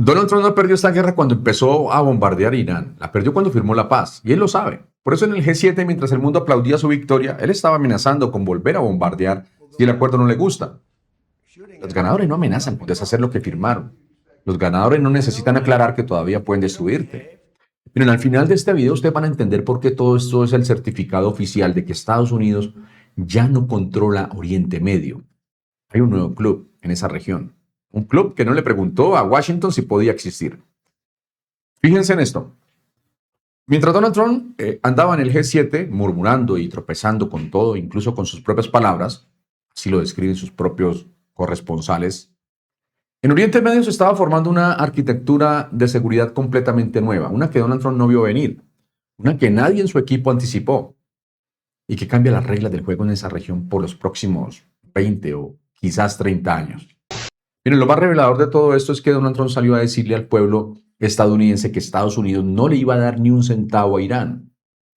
Donald Trump no perdió esta guerra cuando empezó a bombardear Irán, la perdió cuando firmó la paz, y él lo sabe. Por eso en el G7, mientras el mundo aplaudía su victoria, él estaba amenazando con volver a bombardear si el acuerdo no le gusta. Los ganadores no amenazan con deshacer lo que firmaron. Los ganadores no necesitan aclarar que todavía pueden destruirte. Miren, al final de este video ustedes van a entender por qué todo esto es el certificado oficial de que Estados Unidos ya no controla Oriente Medio. Hay un nuevo club en esa región. Un club que no le preguntó a Washington si podía existir. Fíjense en esto. Mientras Donald Trump andaba en el G7 murmurando y tropezando con todo, incluso con sus propias palabras, así lo describen sus propios corresponsales, en Oriente Medio se estaba formando una arquitectura de seguridad completamente nueva, una que Donald Trump no vio venir, una que nadie en su equipo anticipó y que cambia las reglas del juego en esa región por los próximos 20 o quizás 30 años. Miren, lo más revelador de todo esto es que Donald Trump salió a decirle al pueblo estadounidense que Estados Unidos no le iba a dar ni un centavo a Irán.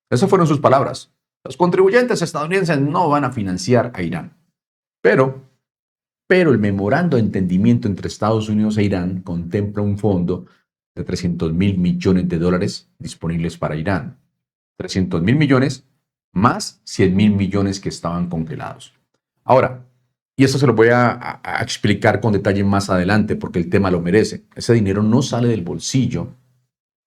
Esas fueron sus palabras. Los contribuyentes estadounidenses no van a financiar a Irán. Pero el memorando de entendimiento entre Estados Unidos e Irán contempla un fondo de 300.000 millones de dólares disponibles para Irán. 300.000 millones más 100.000 millones que estaban congelados. Ahora, y esto se lo voy a explicar con detalle más adelante porque el tema lo merece. Ese dinero no sale del bolsillo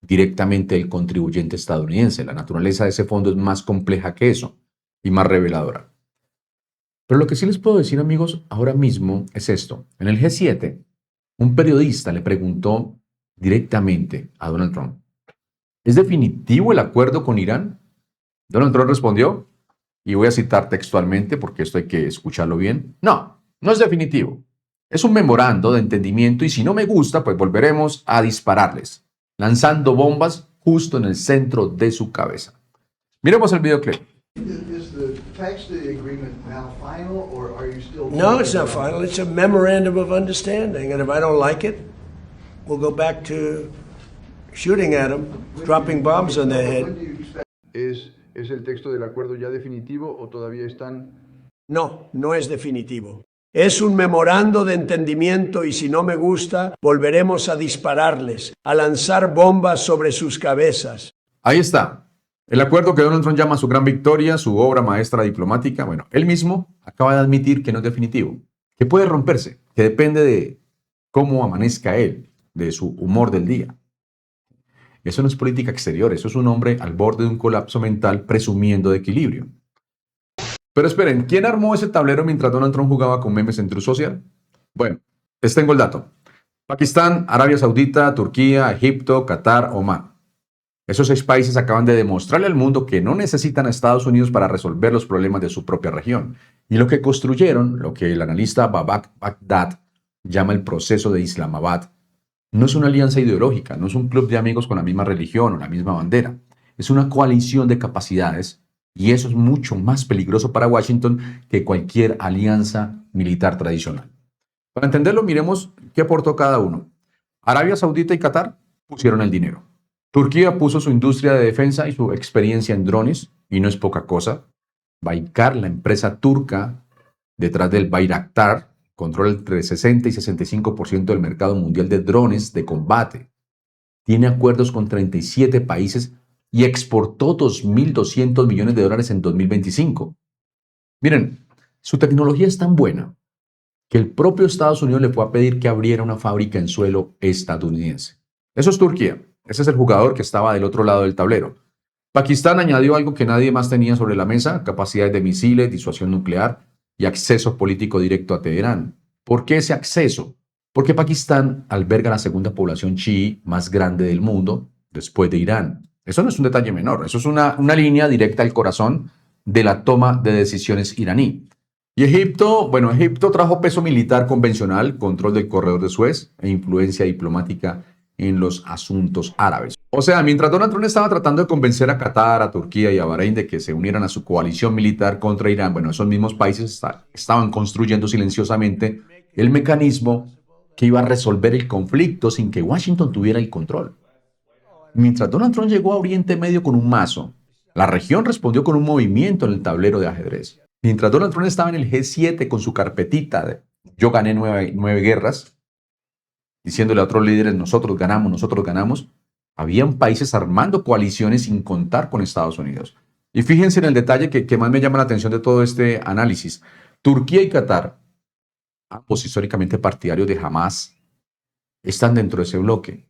directamente del contribuyente estadounidense. La naturaleza de ese fondo es más compleja que eso y más reveladora. Pero lo que sí les puedo decir, amigos, ahora mismo es esto. En el G7, un periodista le preguntó directamente a Donald Trump, ¿es definitivo el acuerdo con Irán? Donald Trump respondió, y voy a citar textualmente porque esto hay que escucharlo bien, no es definitivo. Es un memorando de entendimiento y si no me gusta, pues volveremos a dispararles, lanzando bombas justo en el centro de su cabeza. Miremos el videoclip. Is the text of the agreement now final, or are you still? No, it's not final. It's a memorandum of understanding, and if I don't like it, we'll go back to shooting at them, dropping bombs on their When head. do you expect? ¿Es el texto del acuerdo ya definitivo o todavía están? No, no es definitivo. Es un memorando de entendimiento y si no me gusta, volveremos a dispararles, a lanzar bombas sobre sus cabezas. Ahí está. El acuerdo que Donald Trump llama su gran victoria, su obra maestra diplomática, bueno, él mismo acaba de admitir que no es definitivo, que puede romperse, que depende de cómo amanezca él, de su humor del día. Eso no es política exterior, eso es un hombre al borde de un colapso mental presumiendo de equilibrio. Pero esperen, ¿quién armó ese tablero mientras Donald Trump jugaba con memes en Truth Social? Bueno, les tengo el dato. Pakistán, Arabia Saudita, Turquía, Egipto, Qatar, Omán. Esos 6 países acaban de demostrarle al mundo que no necesitan a Estados Unidos para resolver los problemas de su propia región. Y lo que construyeron, lo que el analista Babak Baghdad llama el proceso de Islamabad, no es una alianza ideológica, no es un club de amigos con la misma religión o la misma bandera. Es una coalición de capacidades y eso es mucho más peligroso para Washington que cualquier alianza militar tradicional. Para entenderlo, miremos qué aportó cada uno. Arabia Saudita y Qatar pusieron el dinero. Turquía puso su industria de defensa y su experiencia en drones, y no es poca cosa. Baykar, la empresa turca detrás del Bayraktar, controla entre 60 y 65% del mercado mundial de drones de combate. Tiene acuerdos con 37 países y exportó 2.200 millones de dólares en 2025. Miren, su tecnología es tan buena que el propio Estados Unidos le fue a pedir que abriera una fábrica en suelo estadounidense. Eso es Turquía. Ese es el jugador que estaba del otro lado del tablero. Pakistán añadió algo que nadie más tenía sobre la mesa, capacidades de misiles, disuasión nuclear y acceso político directo a Teherán. ¿Por qué ese acceso? Porque Pakistán alberga la segunda población chií más grande del mundo después de Irán. Eso no es un detalle menor, eso es una línea directa al corazón de la toma de decisiones iraní. Y Egipto, bueno, Egipto trajo peso militar convencional, control del corredor de Suez e influencia diplomática en los asuntos árabes. O sea, mientras Donald Trump estaba tratando de convencer a Qatar, a Turquía y a Bahrein de que se unieran a su coalición militar contra Irán, bueno, esos mismos países estaban construyendo silenciosamente el mecanismo que iba a resolver el conflicto sin que Washington tuviera el control. Mientras Donald Trump llegó a Oriente Medio con un mazo, la región respondió con un movimiento en el tablero de ajedrez. Mientras Donald Trump estaba en el G7 con su carpetita de yo gané nueve guerras, diciéndole a otros líderes, nosotros ganamos, habían países armando coaliciones sin contar con Estados Unidos. Y fíjense en el detalle que más me llama la atención de todo este análisis. Turquía y Qatar, ambos históricamente partidarios de Hamas, están dentro de ese bloque,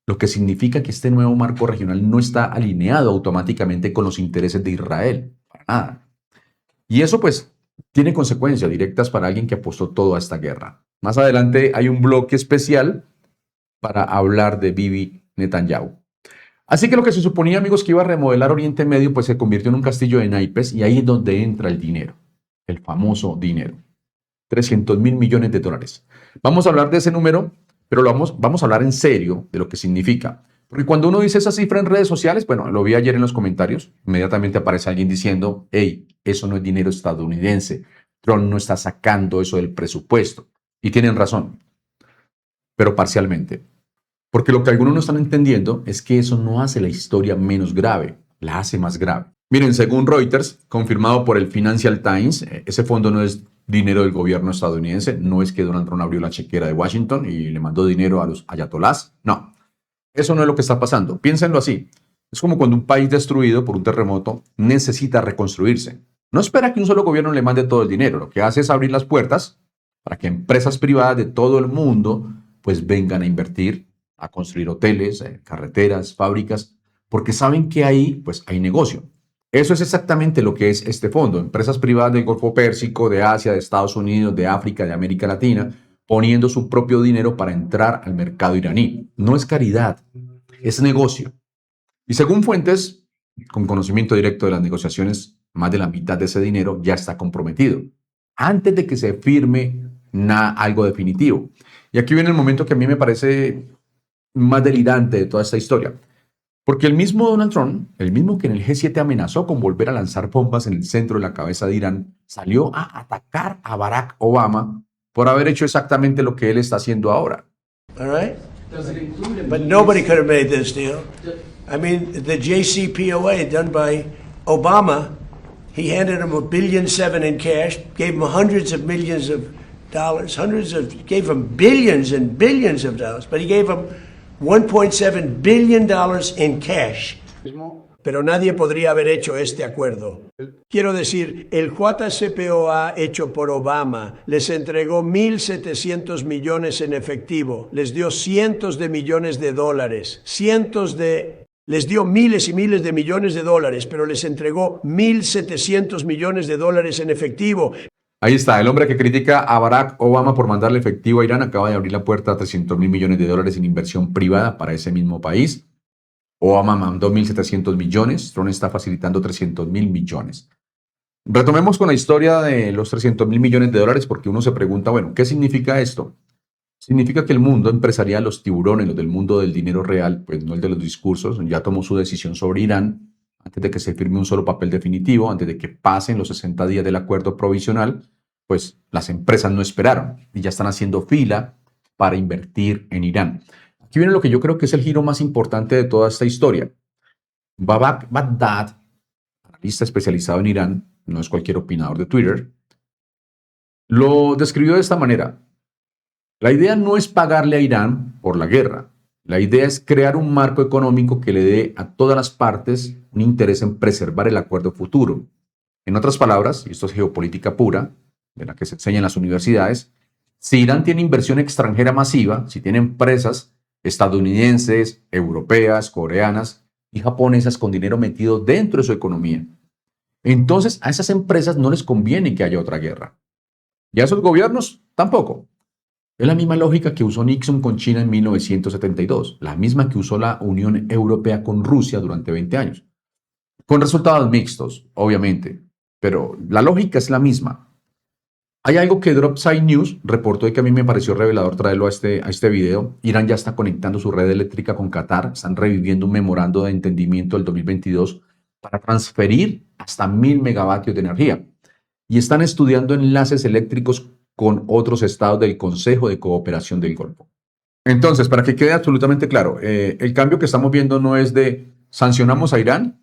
lo que significa que este nuevo marco regional no está alineado automáticamente con los intereses de Israel, para nada. Y eso pues tiene consecuencias directas para alguien que apostó todo a esta guerra. Más adelante hay un bloque especial para hablar de Bibi Netanyahu. Así que lo que se suponía, amigos, que iba a remodelar Oriente Medio, pues se convirtió en un castillo de naipes, y ahí es donde entra el dinero, el famoso dinero. 300.000 millones de dólares. Vamos a hablar de ese número, pero vamos a hablar en serio de lo que significa. Porque cuando uno dice esa cifra en redes sociales, bueno, lo vi ayer en los comentarios, inmediatamente aparece alguien diciendo, hey, eso no es dinero estadounidense, Trump no está sacando eso del presupuesto. Y tienen razón, pero parcialmente. Porque lo que algunos no están entendiendo es que eso no hace la historia menos grave, la hace más grave. Miren, según Reuters, confirmado por el Financial Times, ese fondo no es dinero del gobierno estadounidense, no es que Donald Trump abrió la chequera de Washington y le mandó dinero a los ayatolás, no. Eso no es lo que está pasando. Piénsenlo así. Es como cuando un país destruido por un terremoto necesita reconstruirse. No espera que un solo gobierno le mande todo el dinero. Lo que hace es abrir las puertas para que empresas privadas de todo el mundo pues vengan a invertir, a construir hoteles, carreteras, fábricas, porque saben que ahí pues hay negocio. Eso es exactamente lo que es este fondo. Empresas privadas del Golfo Pérsico, de Asia, de Estados Unidos, de África, de América Latina, poniendo su propio dinero para entrar al mercado iraní. No es caridad, es negocio. Y según fuentes con conocimiento directo de las negociaciones, más de la mitad de ese dinero ya está comprometido, antes de que se firme algo definitivo. Y aquí viene el momento que a mí me parece más delirante de toda esta historia. Porque el mismo Donald Trump, el mismo que en el G7 amenazó con volver a lanzar bombas en el centro de la cabeza de Irán, salió a atacar a Barack Obama por haber hecho exactamente lo que él está haciendo ahora. All right? But nobody could have made this deal. I mean, the JCPOA done by Obama, he handed him $1.7 billion in cash, gave him hundreds of millions of dollars, gave him billions and billions of dollars, but he gave him $1.7 billion in cash. Pero nadie podría haber hecho este acuerdo. Quiero decir, el JCPOA hecho por Obama les entregó 1.700 millones en efectivo, les dio cientos de millones de dólares, les dio miles y miles de millones de dólares, pero les entregó 1.700 millones de dólares en efectivo. Ahí está, el hombre que critica a Barack Obama por mandarle efectivo a Irán acaba de abrir la puerta a 300.000 millones de dólares en inversión privada para ese mismo país. Obama mandó 1.700 millones, Trump está facilitando 300.000 millones. Retomemos con la historia de los 300.000 millones de dólares porque uno se pregunta, bueno, ¿qué significa esto? Significa que el mundo empresarial, los tiburones, los del mundo del dinero real, pues no el de los discursos, ya tomó su decisión sobre Irán antes de que se firme un solo papel definitivo, antes de que pasen los 60 días del acuerdo provisional, pues las empresas no esperaron y ya están haciendo fila para invertir en Irán. Aquí viene lo que yo creo que es el giro más importante de toda esta historia. Babak Baghdad, analista especializado en Irán, no es cualquier opinador de Twitter, lo describió de esta manera. La idea no es pagarle a Irán por la guerra. La idea es crear un marco económico que le dé a todas las partes un interés en preservar el acuerdo futuro. En otras palabras, y esto es geopolítica pura, de la que se enseña en las universidades, si Irán tiene inversión extranjera masiva, si tiene empresas estadounidenses, europeas, coreanas y japonesas con dinero metido dentro de su economía, entonces a esas empresas no les conviene que haya otra guerra. Y a esos gobiernos tampoco. Es la misma lógica que usó Nixon con China en 1972, la misma que usó la Unión Europea con Rusia durante 20 años. Con resultados mixtos, obviamente, pero la lógica es la misma. Hay algo que Dropside News reportó y que a mí me pareció revelador traerlo a este video. Irán ya está conectando su red eléctrica con Qatar, están reviviendo un memorando de entendimiento del 2022 para transferir hasta 1.000 megavatios de energía y están estudiando enlaces eléctricos con otros estados del Consejo de Cooperación del Golfo. Entonces, para que quede absolutamente claro, el cambio que estamos viendo no es de sancionamos a Irán,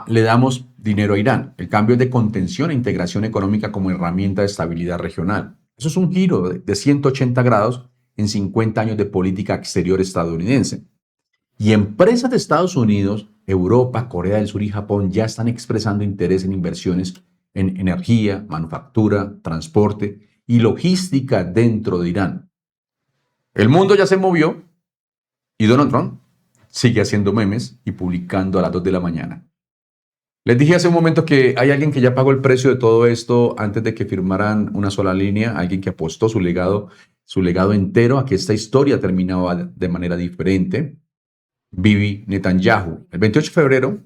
le damos dinero a Irán. El cambio es de contención e integración económica como herramienta de estabilidad regional. Eso es un giro de 180 grados en 50 años de política exterior estadounidense. Y empresas de Estados Unidos, Europa, Corea del Sur y Japón ya están expresando interés en inversiones en energía, manufactura, transporte y logística dentro de Irán. El mundo ya se movió y Donald Trump sigue haciendo memes y publicando a las 2 de la mañana. Les dije hace un momento que hay alguien que ya pagó el precio de todo esto antes de que firmaran una sola línea, alguien que apostó su legado entero a que esta historia terminaba de manera diferente. Bibi Netanyahu. El 28 de febrero,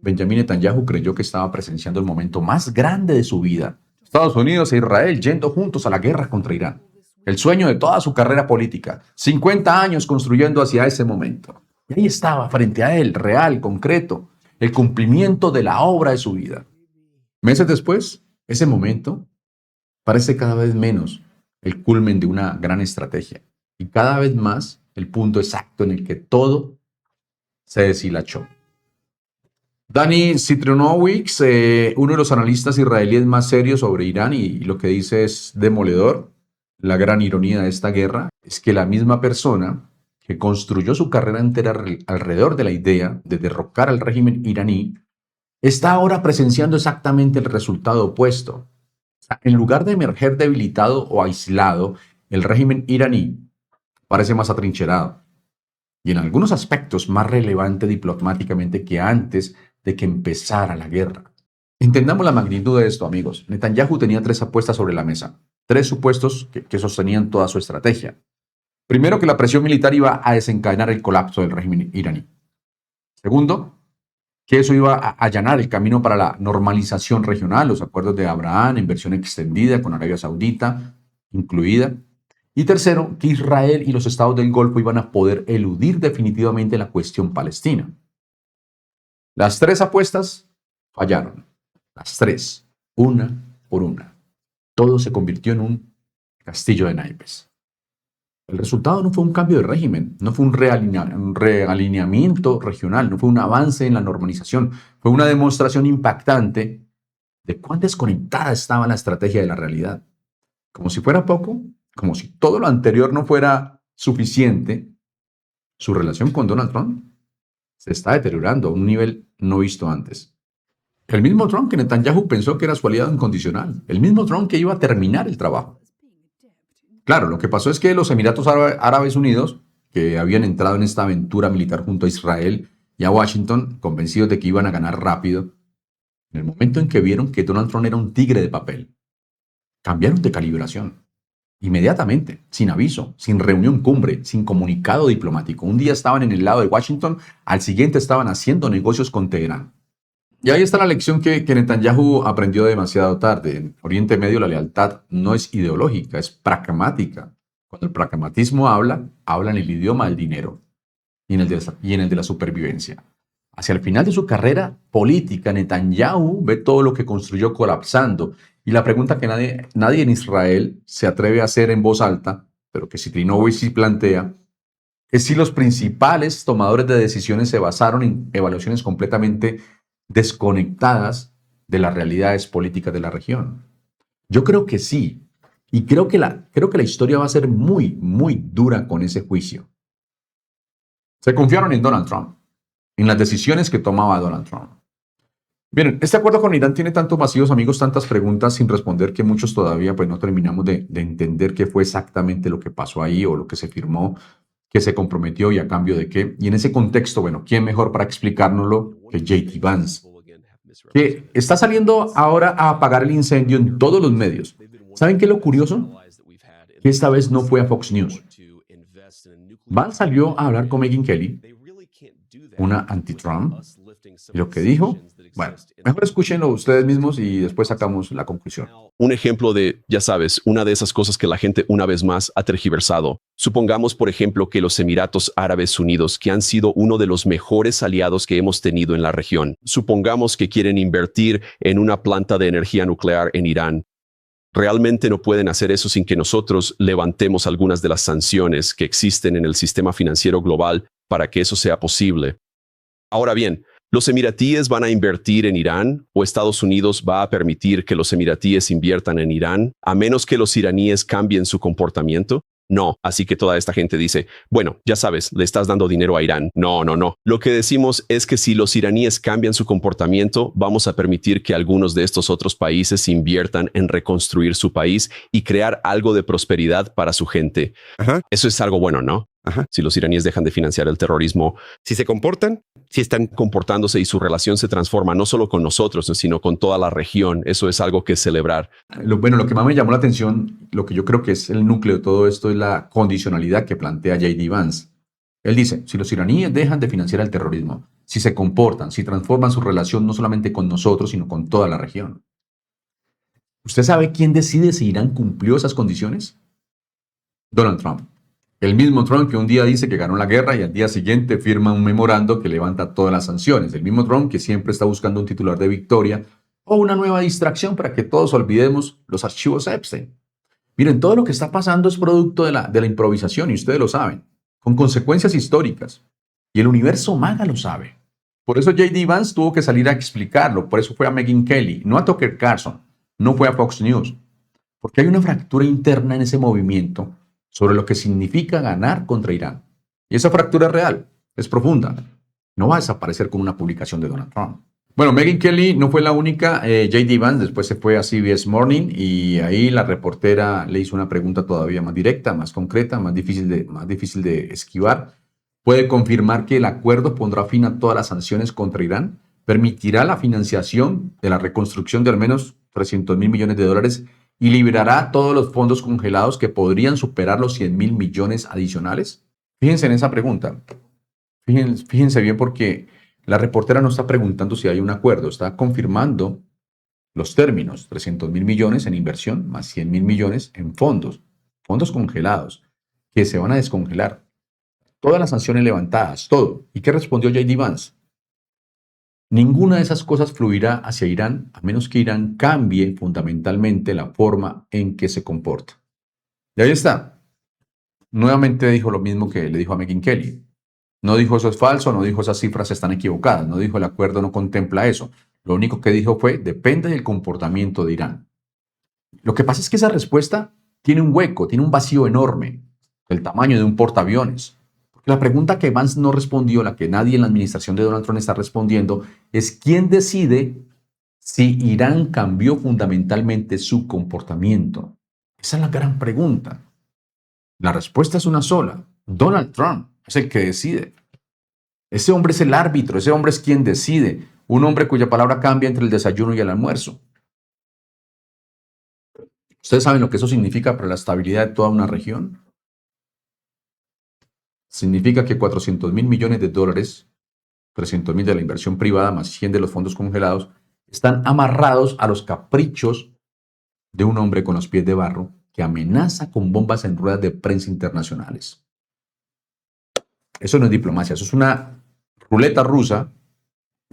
Benjamin Netanyahu creyó que estaba presenciando el momento más grande de su vida. Estados Unidos e Israel yendo juntos a la guerra contra Irán. El sueño de toda su carrera política. 50 años construyendo hacia ese momento. Y ahí estaba, frente a él, real, concreto, el cumplimiento de la obra de su vida. Meses después, ese momento parece cada vez menos el culmen de una gran estrategia y cada vez más el punto exacto en el que todo se deshilachó. Dani Citronowicz, uno de los analistas israelíes más serios sobre Irán, y lo que dice es demoledor. La gran ironía de esta guerra es que la misma persona que construyó su carrera entera alrededor de la idea de derrocar al régimen iraní, está ahora presenciando exactamente el resultado opuesto. O sea, en lugar de emerger debilitado o aislado, el régimen iraní parece más atrincherado y en algunos aspectos más relevante diplomáticamente que antes de que empezara la guerra. Entendamos la magnitud de esto, amigos. Netanyahu tenía 3 apuestas sobre la mesa, 3 supuestos que sostenían toda su estrategia. Primero, que la presión militar iba a desencadenar el colapso del régimen iraní. Segundo, que eso iba a allanar el camino para la normalización regional, los acuerdos de Abraham, inversión extendida con Arabia Saudita incluida. Y tercero, que Israel y los estados del Golfo iban a poder eludir definitivamente la cuestión palestina. Las 3 apuestas fallaron. Las 3, una por una. Todo se convirtió en un castillo de naipes. El resultado no fue un cambio de régimen, no fue un realineamiento regional, no fue un avance en la normalización, fue una demostración impactante de cuán desconectada estaba la estrategia de la realidad. Como si fuera poco, como si todo lo anterior no fuera suficiente, su relación con Donald Trump se está deteriorando a un nivel no visto antes. El mismo Trump que Netanyahu pensó que era su aliado incondicional, el mismo Trump que iba a terminar el trabajo. Claro, lo que pasó es que los Emiratos Árabes Unidos, que habían entrado en esta aventura militar junto a Israel y a Washington, convencidos de que iban a ganar rápido, en el momento en que vieron que Donald Trump era un tigre de papel, cambiaron de calibración. Inmediatamente, sin aviso, sin reunión cumbre, sin comunicado diplomático. Un día estaban en el lado de Washington, al siguiente estaban haciendo negocios con Teherán. Y ahí está la lección que Netanyahu aprendió demasiado tarde. En Oriente Medio la lealtad no es ideológica, es pragmática. Cuando el pragmatismo habla en el idioma del dinero y en el de la supervivencia. Hacia el final de su carrera política, Netanyahu ve todo lo que construyó colapsando. Y la pregunta que nadie en Israel se atreve a hacer en voz alta, pero que Citronowicz sí plantea, es si los principales tomadores de decisiones se basaron en evaluaciones completamente desconectadas de las realidades políticas de la región. Yo creo que sí, y creo que la historia va a ser muy, muy dura con ese juicio. Se confiaron en Donald Trump, en las decisiones que tomaba Donald Trump. Miren, este acuerdo con Irán tiene tantos vacíos, amigos, tantas preguntas sin responder que muchos todavía pues, no terminamos de entender qué fue exactamente lo que pasó ahí o lo que se firmó, que se comprometió y a cambio de qué. Y en ese contexto, bueno, ¿quién mejor para explicárnoslo que J.D. Vance? Que está saliendo ahora a apagar el incendio en todos los medios. ¿Saben qué es lo curioso? Que esta vez no fue a Fox News. Vance salió a hablar con Megyn Kelly, una anti-Trump, y lo que dijo, bueno, mejor escúchenlo ustedes mismos y después sacamos la conclusión. Un ejemplo de, ya sabes, una de esas cosas que la gente una vez más ha tergiversado. Supongamos, por ejemplo, que los Emiratos Árabes Unidos, que han sido uno de los mejores aliados que hemos tenido en la región, supongamos que quieren invertir en una planta de energía nuclear en Irán. Realmente no pueden hacer eso sin que nosotros levantemos algunas de las sanciones que existen en el sistema financiero global para que eso sea posible. Ahora bien, ¿los emiratíes van a invertir en Irán o Estados Unidos va a permitir que los emiratíes inviertan en Irán a menos que los iraníes cambien su comportamiento? No, así que toda esta gente dice, bueno, ya sabes, le estás dando dinero a Irán. No, no, no. Lo que decimos es que si los iraníes cambian su comportamiento, vamos a permitir que algunos de estos otros países inviertan en reconstruir su país y crear algo de prosperidad para su gente. Ajá, Eso es algo bueno, ¿no? ajá. Si los iraníes dejan de financiar el terrorismo, Si se comportan, si están... comportándose y su relación se transforma no solo con nosotros, sino con toda la región, eso es algo que celebrar. Lo que más me llamó la atención, lo que yo creo que es el núcleo de todo esto, es la condicionalidad que plantea J.D. Vance. Él dice, si los iraníes dejan de financiar el terrorismo, si se comportan, si transforman su relación no solamente con nosotros, sino con toda la región. ¿Usted sabe quién decide si Irán cumplió esas condiciones? Donald Trump. El mismo Trump que un día dice que ganó la guerra y al día siguiente firma un memorando que levanta todas las sanciones. El mismo Trump que siempre está buscando un titular de victoria o una nueva distracción para que todos olvidemos los archivos Epstein. Miren, todo lo que está pasando es producto de la improvisación y ustedes lo saben, con consecuencias históricas. Y el universo MAGA lo sabe. Por eso J.D. Vance tuvo que salir a explicarlo, por eso fue a Megyn Kelly, no a Tucker Carlson, no fue a Fox News. Porque hay una fractura interna en ese movimiento sobre lo que significa ganar contra Irán. Y esa fractura es real, es profunda. No va a desaparecer con una publicación de Donald Trump. Bueno, Megyn Kelly no fue la única. J.D. Vance después se fue a CBS Morning y ahí la reportera le hizo una pregunta todavía más directa, más concreta, más difícil de esquivar. ¿Puede confirmar que el acuerdo pondrá fin a todas las sanciones contra Irán? ¿Permitirá la financiación de la reconstrucción de al menos 300 mil millones de dólares y liberará todos los fondos congelados que podrían superar los 100 mil millones adicionales? Fíjense en esa pregunta. Fíjense bien porque la reportera no está preguntando si hay un acuerdo, está confirmando los términos, 300 mil millones en inversión más 100 mil millones en fondos congelados, que se van a descongelar. Todas las sanciones levantadas, todo. ¿Y qué respondió J.D. Vance? Ninguna de esas cosas fluirá hacia Irán a menos que Irán cambie fundamentalmente la forma en que se comporta. Y ahí está. Nuevamente dijo lo mismo que le dijo a Megyn Kelly. No dijo eso es falso, no dijo esas cifras están equivocadas, no dijo el acuerdo no contempla eso. Lo único que dijo fue depende del comportamiento de Irán. Lo que pasa es que esa respuesta tiene un hueco, tiene un vacío enorme, del tamaño de un portaaviones. Porque la pregunta que Vance no respondió, la que nadie en la administración de Donald Trump está respondiendo, es quién decide si Irán cambió fundamentalmente su comportamiento. Esa es la gran pregunta. La respuesta es una sola. Donald Trump es el que decide. Ese hombre es el árbitro, ese hombre es quien decide. Un hombre cuya palabra cambia entre el desayuno y el almuerzo. ¿Ustedes saben lo que eso significa para la estabilidad de toda una región? Significa que 400 mil millones de dólares, 300 mil de la inversión privada más 100 de los fondos congelados, están amarrados a los caprichos de un hombre con los pies de barro que amenaza con bombas en ruedas de prensa internacionales. Eso no es diplomacia, eso es una ruleta rusa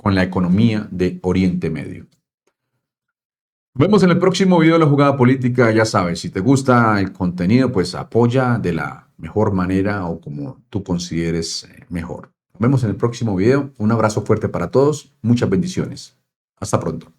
con la economía de Oriente Medio. Nos vemos en el próximo video de La Jugada Política. Ya sabes, si te gusta el contenido, pues apoya de la mejor manera o como tú consideres mejor. Nos vemos en el próximo video. Un abrazo fuerte para todos. Muchas bendiciones. Hasta pronto.